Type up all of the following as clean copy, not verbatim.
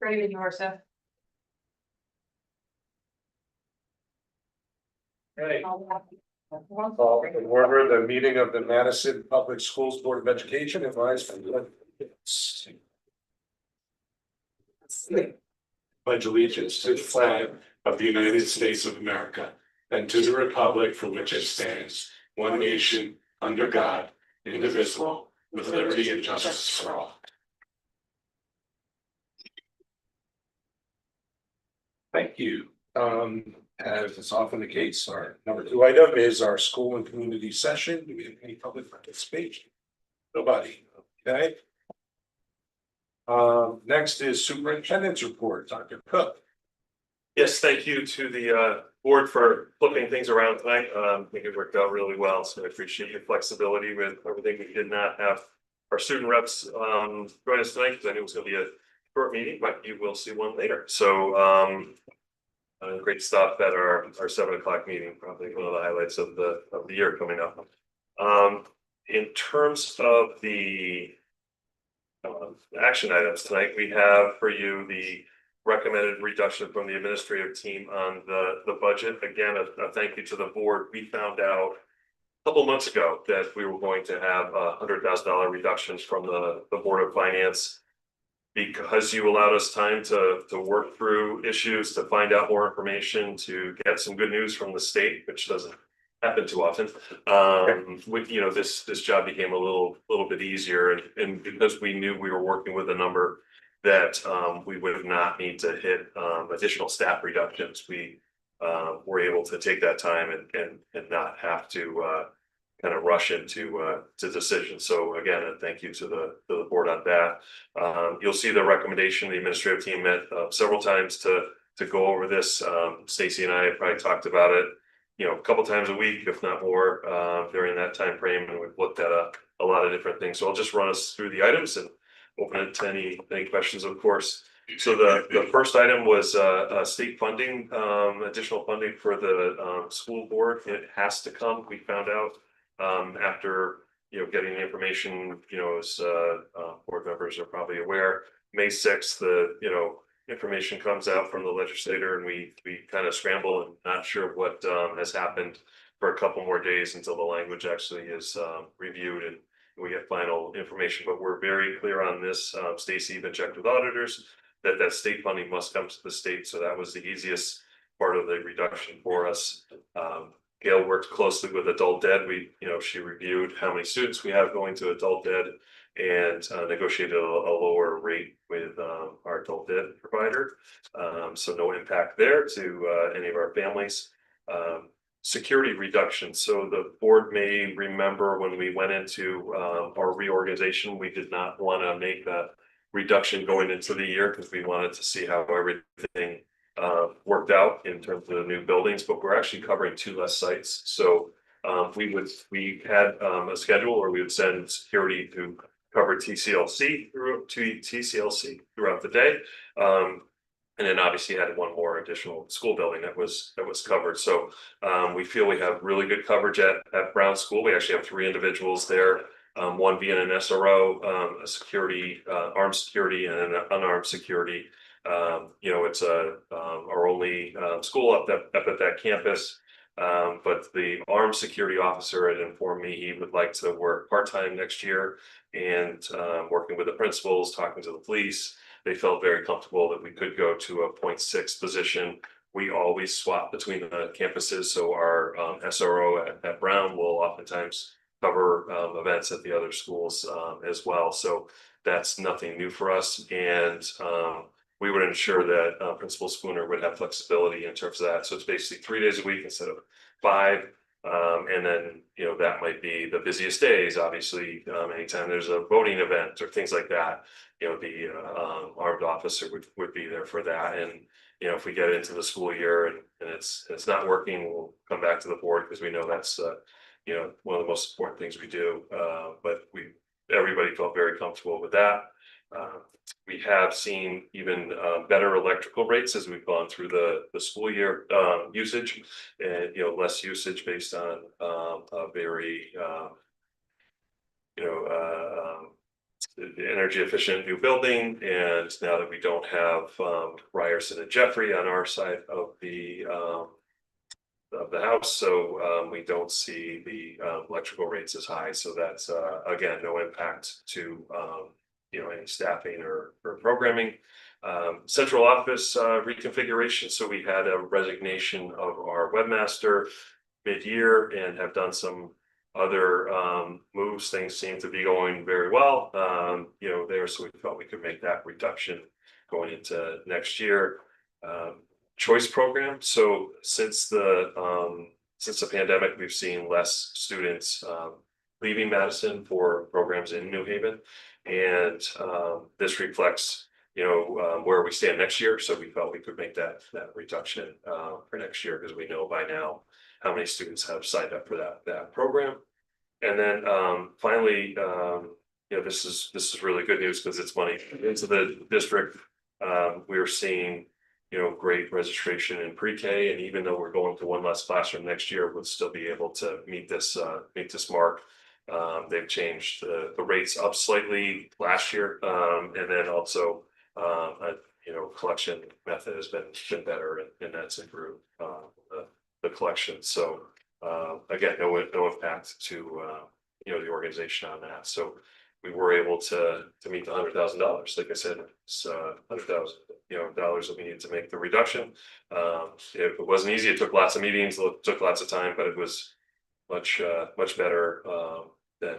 Great, you are, Seth. Right. Order the meeting of the Madison Public Schools Board of Education advised from the. Pledge allegiance to the flag of the United States of America and to the republic for which it stands, one nation, under God, indivisible, with liberty and justice for all. Thank you. As is often the case, our number 2 item is our school and community session. Do we have any public participation? Nobody. Okay. Next is superintendent's report, Dr. Cook. Yes, thank you to the board for flipping things around tonight. I think it worked out really well, so I appreciate your flexibility with everything. We did not have our student reps join us tonight because I knew it was going to be a short meeting, but you will see one later. So great stuff at our 7 o'clock meeting, probably one of the highlights of the year coming up. In terms of the action items tonight, we have for you the recommended reduction from the administrative team on the budget. Again, a thank you to the board. We found out a couple months ago that we were going to have $100,000 reductions from the Board of Finance, because you allowed us time to work through issues, to find out more information, to get some good news from the state, which doesn't happen too often. This job became a little bit easier, and because we knew we were working with a number that we would not need to hit additional staff reductions, we were able to take that time and not have to kind of rush into decisions. So again, a thank you to the board on that. You'll see the recommendation. The administrative team met several times to go over this. Stacy and I probably talked about it, a couple times a week, if not more, during that time frame, and we've looked at a lot of different things. So I'll just run us through the items and open it to any questions, of course. So the first item was state funding, additional funding for the school board. It has to come. We found out after getting the information, as board members are probably aware, May 6th, the information comes out from the legislator, and we kind of scramble and not sure what has happened for a couple more days until the language actually is reviewed and we get final information. But we're very clear on this. Stacy even checked with auditors that state funding must come to the state. So that was the easiest part of the reduction for us. Gail worked closely with adult ed. She reviewed how many students we have going to adult ed and negotiated a lower rate with our adult ed provider. So no impact there to any of our families. Security reduction. So the board may remember when we went into our reorganization, we did not want to make a reduction going into the year because we wanted to see how everything worked out in terms of the new buildings, but we're actually covering 2 less sites. So we had a schedule where we would send security to cover TCLC throughout the day. And then obviously had one more additional school building that was covered. So we feel we have really good coverage at Brown School. We actually have 3 individuals there, one being an SRO, a security, armed security, and an unarmed security. It's our only school up at that campus. But the armed security officer had informed me he would like to work part-time next year, and working with the principals, talking to the police, they felt very comfortable that we could go to a 0.6 position. We always swap between the campuses. So our SRO at Brown will oftentimes cover events at the other schools as well. So that's nothing new for us. And we would ensure that Principal Spooner would have flexibility in terms of that. So it's basically 3 days a week instead of 5. And then, that might be the busiest days. Obviously, anytime there's a voting event or things like that, the armed officer would be there for that. And, if we get into the school year and it's not working, we'll come back to the board because we know that's, one of the most important things we do. But everybody felt very comfortable with that. We have seen even better electrical rates as we've gone through the school year usage, and less usage based on a very energy efficient new building, and now that we don't have Ryerson and Jeffrey on our side of the house, so we don't see the electrical rates as high. So that's again no impact to any staffing or programming. Central office reconfiguration. So we had a resignation of our webmaster mid-year and have done some other moves. Things seem to be going very well there, so we felt we could make that reduction going into next year. Choice program. So since the pandemic, we've seen less students leaving Madison for programs in New Haven, and this reflects where we stand next year. So we felt we could make that reduction for next year, because we know by now how many students have signed up for that program. And then finally, this is really good news because it's money into the district. We're seeing great registration in pre-K, and even though we're going to one less classroom next year, we'll still be able to meet this mark. They've changed the rates up slightly last year, and then also collection method has been better, and that's improved the collection. So again, no impact to the organization on that. So we were able to meet the $100,000. Like I said, it's $100,000 dollars that we needed to make the reduction. It wasn't easy. It took lots of meetings, it took lots of time, but it was much better than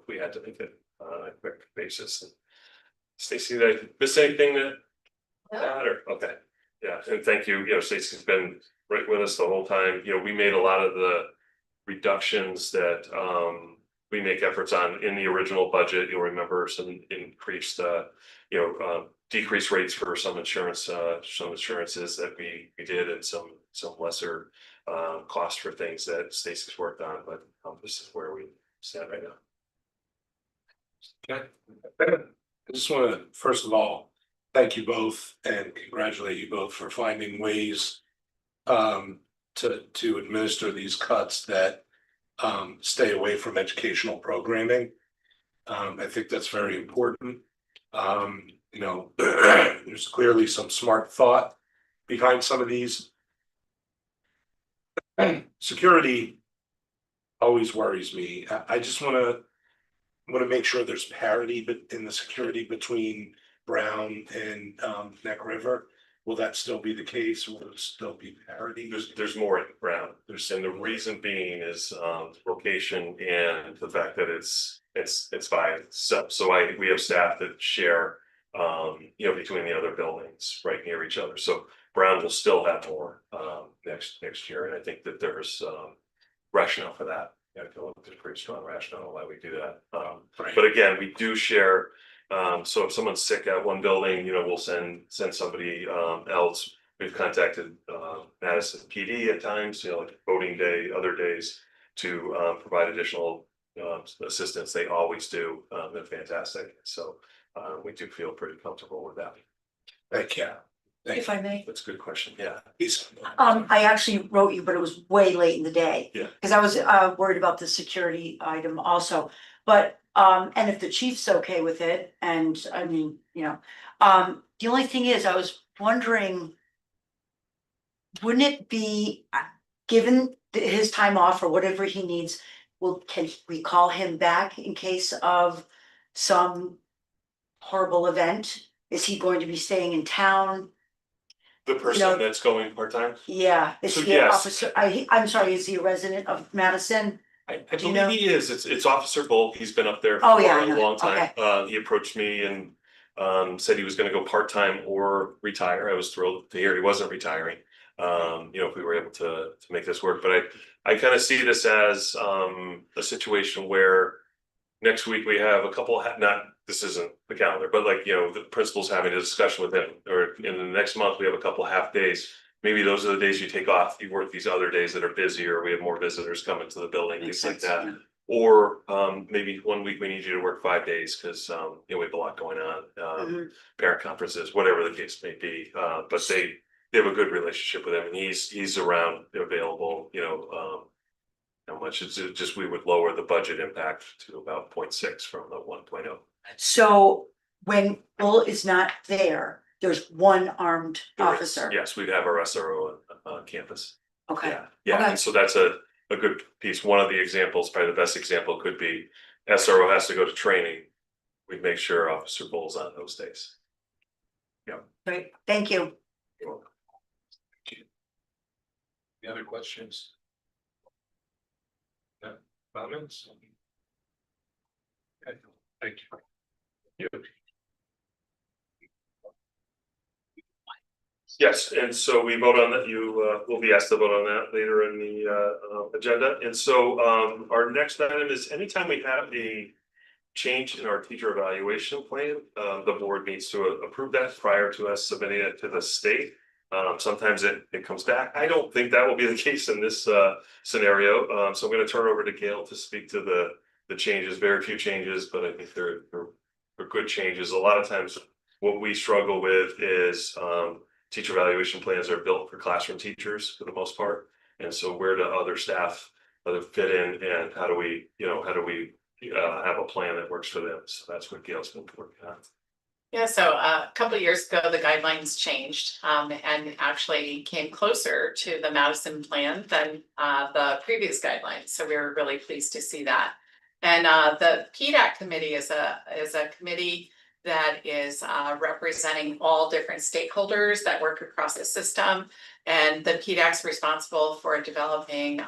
we had to make it on a quick basis. And Stacy, did I miss anything that matter? Okay, yeah, and thank you. Stacy's been right with us the whole time. We made a lot of the reductions that we make efforts on in the original budget. You'll remember some increased, decreased rates for some insurances that we did, and some lesser cost for things that Stacy's worked on. But this is where we stand right now. Okay. I just want to first of all thank you both and congratulate you both for finding ways to administer these cuts that stay away from educational programming. I think that's very important. There's clearly some smart thought behind some of these. Security always worries me. I just want to make sure there's parity in the security between Brown and Neck River. Will that still be the case? Will there still be parity? There's more in Brown. And the reason being is location and the fact that it's by itself. So we have staff that share between the other buildings right near each other. So Brown will still have more next year, and I think that there's rationale for that. I feel like there's pretty strong rationale why we do that. Right. But again, we do share. So if someone's sick at one building, we'll send somebody else. We've contacted Madison PD at times, like voting day, other days, to provide additional assistance. They always do. They're fantastic. So we do feel pretty comfortable with that. Thank you. If I may, That's a good question. Yeah. I actually wrote you, but it was way late in the day. Yeah. Because I was worried about the security item also, but and if the chief's okay with it, and I mean, the only thing is, I was wondering, wouldn't it be, given his time off or whatever he needs, can we call him back in case of some horrible event? Is he going to be staying in town? The person that's going part-time? Yeah, is So he an officer? I'm sorry, is he a resident of Madison? I believe he is. It's Officer Bull. He's been up there for I a know. long time. Okay. He approached me and said he was going to go part-time or retire. I was thrilled to hear he wasn't retiring. If we were able to make this work, but I kind of see this as a situation where next week we have a couple, this isn't the calendar, but the principal's having a discussion with him, or in the next month we have a couple half days. Maybe those are the days you take off. You work these other days that are busier. We have more visitors coming to the building, things like that. Yeah. Or maybe one week we need you to work 5 days because we have a lot going on, parent conferences, whatever the case may be. But they have a good relationship with him, and he's around, available. How much it's just we would lower the budget impact to about 0.6 from the 1.0. So when Bull is not there, there's one armed officer. Yes, we'd have our SRO on campus. Okay, Yeah, Okay. and so that's a good piece. One of the examples, probably the best example could be SRO has to go to training. We'd make sure Officer Bull's on those days. great, thank you. You're welcome. Any other questions? No comments? Okay, thank you. Yes, and so we vote on that. You will be asked to vote on that later in the agenda. And so our next item is anytime we have a change in our teacher evaluation plan, the board needs to approve that prior to us submitting it to the state. Sometimes it comes back. I don't think that will be the case in this scenario. So I'm going to turn it over to Gail to speak to the changes. Very few changes, but I think they're good changes. A lot of times what we struggle with is teacher evaluation plans are built for classroom teachers for the most part. And so where do other staff fit in, and how do we have a plan that works for them? So that's what Gail's been working on. Yeah, so a couple of years ago, the guidelines changed and actually came closer to the Madison plan than the previous guidelines. So we were really pleased to see that. And the PDAC committee is a committee that is representing all different stakeholders that work across the system. And the PDAC's responsible for developing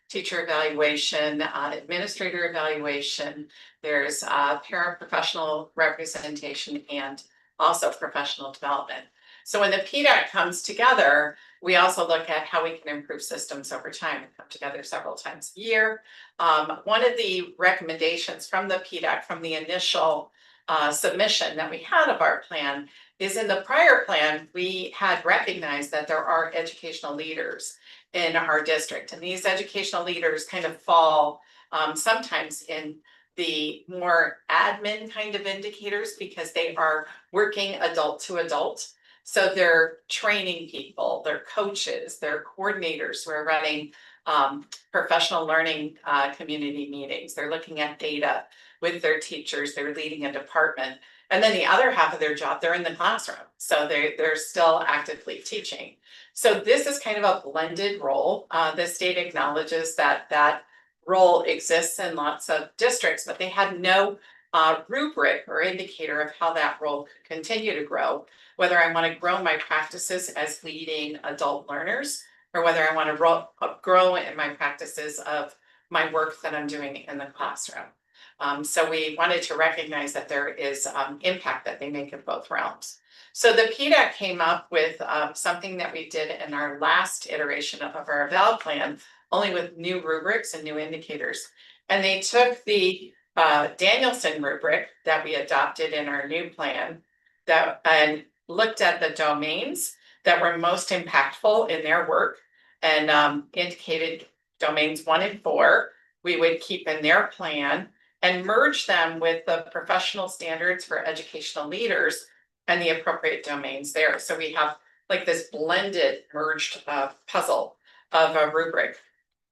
teacher evaluation, administrator evaluation. There's paraprofessional representation and also professional development. So when the PDAC comes together, we also look at how we can improve systems over time. We come together several times a year. One of the recommendations from the PDAC from the initial submission that we had of our plan is in the prior plan, we had recognized that there are educational leaders in our district. And these educational leaders kind of fall sometimes in the more admin kind of indicators because they are working adult to adult. So they're training people, they're coaches, they're coordinators who are running professional learning community meetings. They're looking at data with their teachers, they're leading a department. And then the other half of their job, they're in the classroom. So they're still actively teaching. So this is kind of a blended role. The state acknowledges that that role exists in lots of districts, but they had no rubric or indicator of how that role could continue to grow, whether I want to grow my practices as leading adult learners, or whether I want to grow in my practices of my work that I'm doing in the classroom. So we wanted to recognize that there is impact that they make in both realms. So the PDAC came up with something that we did in our last iteration of our eval plan, only with new rubrics and new indicators. And they took the Danielson rubric that we adopted in our new plan and looked at the domains that were most impactful in their work and indicated domains 1 and 4 we would keep in their plan and merge them with the professional standards for educational leaders and the appropriate domains there. So we have like this blended merged puzzle of a rubric.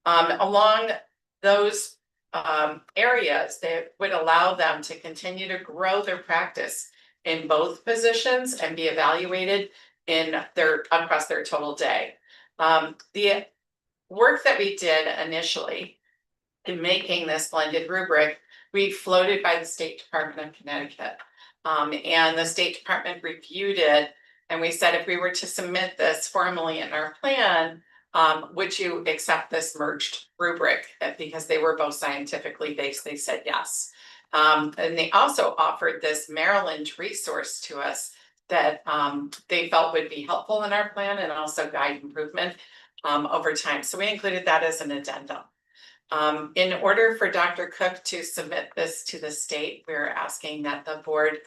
Along those areas that would allow them to continue to grow their practice in both positions and be evaluated in across their total day. The work that we did initially in making this blended rubric, we floated by the State Department of Connecticut. And the State Department reviewed it, and we said if we were to submit this formally in our plan, would you accept this merged rubric? Because they were both scientifically based, they said yes. And they also offered this Maryland resource to us that they felt would be helpful in our plan and also guide improvement over time. So we included that as an addendum. In order for Dr. Cook to submit this to the state, we're asking that the board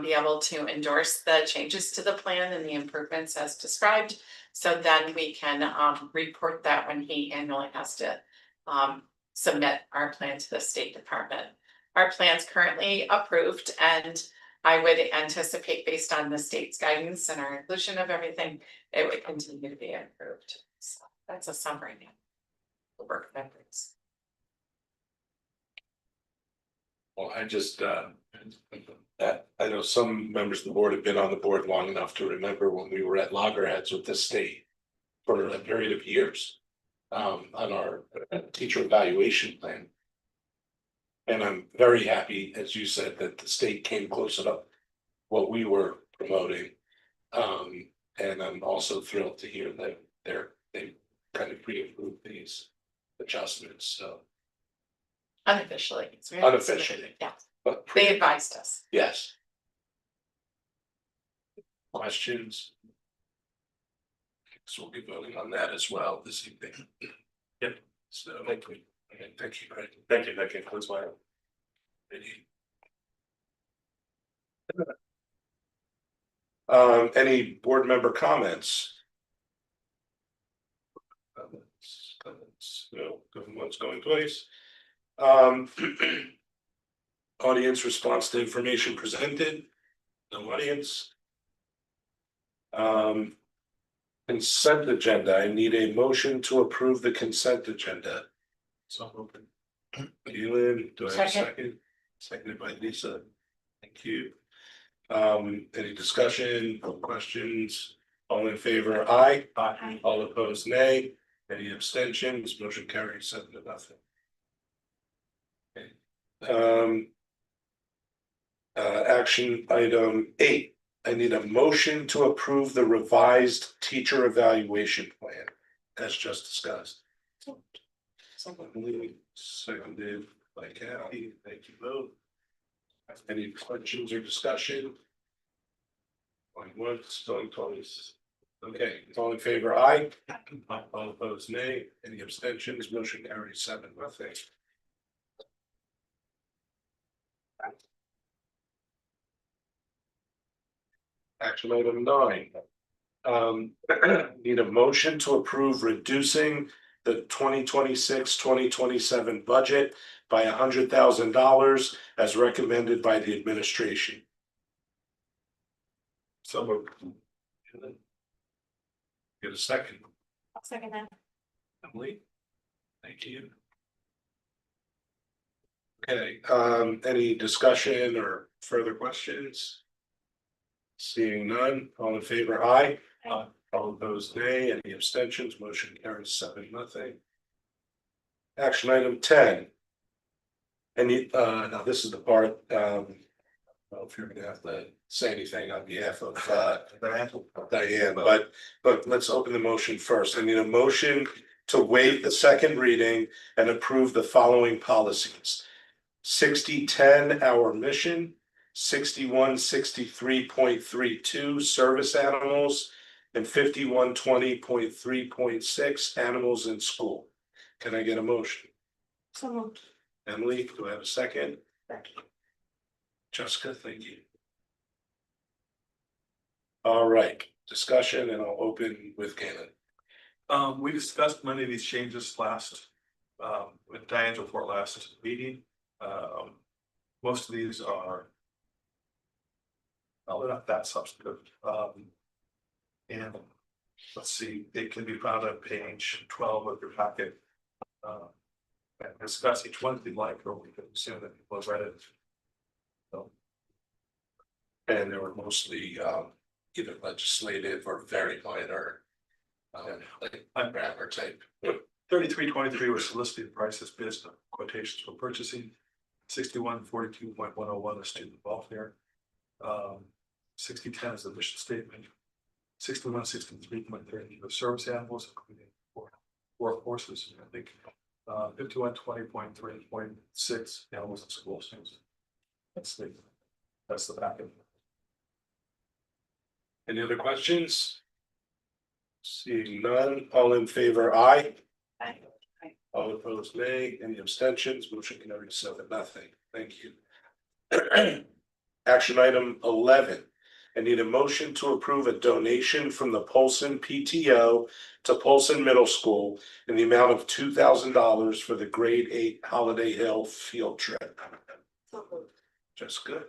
be able to endorse the changes to the plan and the improvements as described. So then we can report that when he annually has to submit our plan to the State Department. Our plan's currently approved, and I would anticipate, based on the state's guidance and our inclusion of everything, it would continue to be approved. So that's a summary now. The work metrics. Well, I just I know some members of the board have been on the board long enough to remember when we were at loggerheads with the state for a period of years on our teacher evaluation plan. And I'm very happy, as you said, that the state came close enough what we were promoting. And I'm also thrilled to hear that they kind of pre-approved these adjustments, so. Unofficially. It's very Unofficially. Yeah, But they advised us. yes. Questions? So we'll be voting on that as well this evening. Yep. So, thank you. Okay, thank you, Craig. Thank you, that concludes my. Any board member comments? Comments, no, going once, going twice. Audience response to information presented, no audience. Consent agenda, I need a motion to approve the consent agenda. So open. Keelan, do I have a second? Seconded by Lisa. Thank you. Any discussion, questions? All in favor, aye. Aye. All opposed, nay. Any abstentions? Motion carries 7-0. Okay. Action item 8. I need a motion to approve the revised teacher evaluation plan as just discussed. Seconded by Kathy. Thank you both. Any questions or discussion? Going once, going twice. Okay, all in favor, aye. All opposed, nay. Any abstentions? Motion carries 7-0. Action item 9. Need a motion to approve reducing the 2026-2027 budget by $100,000 as recommended by the administration. So moved. Get a second. I'll second that. Emily? Thank you. Okay, any discussion or further questions? Seeing none, all in favor, aye. Aye. All opposed, nay. Any abstentions? Motion carries 7-0. Action item 10. And now this is the part, I don't know if you're gonna have to say anything on behalf of Diane, but let's open the motion first. I need a motion to waive the second reading and approve the following policies. 6010 our mission, 6163.32 service animals, and 5120.3.6 animals in school. Can I get a motion? So moved. Emily, do I have a second? Second. Jessica, thank you. All right, discussion, and I'll open with Galen. We discussed many of these changes last, with Diane's report last meeting. Most of these are. Well, they're not that substantive. And let's see, it can be found on page 12 of your packet. And discuss each one if you'd like, or we can assume that people have read it. So. And they were mostly either legislative or very minor. Like grammar type. 3323 was solicited prices based on quotations for purchasing. 6142.101 is student welfare. 6010 is the mission statement. 6163.30 of service animals, including four horses, I think. 5120.3.6 animals in schools. That's the packet. Any other questions? Seeing none, all in favor, aye. Aye. All opposed, nay. Any abstentions? Motion carries 7-0. Thank you. Action item 11. I need a motion to approve a donation from the Polson PTO to Polson Middle School in the amount of $2,000 for the grade 8 Holiday Hill field trip. So moved. Jessica?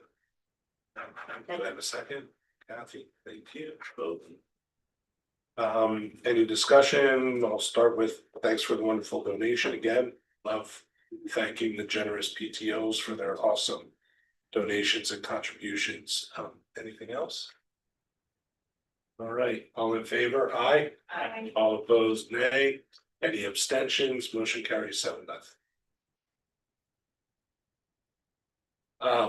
Do I have a second? Kathy, thank you. Any discussion? I'll start with thanks for the wonderful donation again. Love thanking the generous PTOs for their awesome donations and contributions. Anything else? All right, all in favor, aye. Aye. All opposed, nay. Any abstentions? Motion carries 7-0.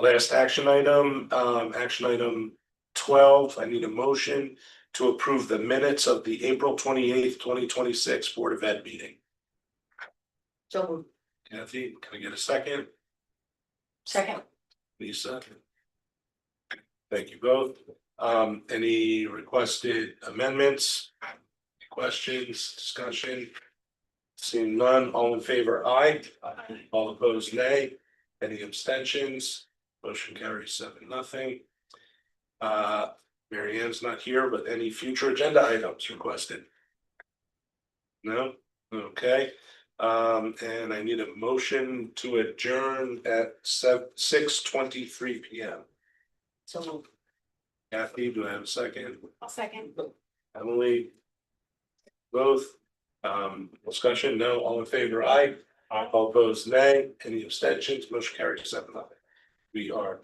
Last action item, action item 12, I need a motion to approve the minutes of the April 28th, 2026 Board of Ed meeting. So moved. Kathy, can I get a second? Second. Lisa? Thank you both. Any requested amendments? Questions, discussion? Seeing none, all in favor, aye. All opposed, nay. Any abstentions? Motion carries 7-0. Mary Ann's not here, but any future agenda items requested? No? Okay. And I need a motion to adjourn at 6:23 PM. So moved. Kathy, do I have a second? I'll second. Emily? Both? Discussion, no, all in favor, aye. All opposed, nay. Any abstentions? Motion carries 7-0. We are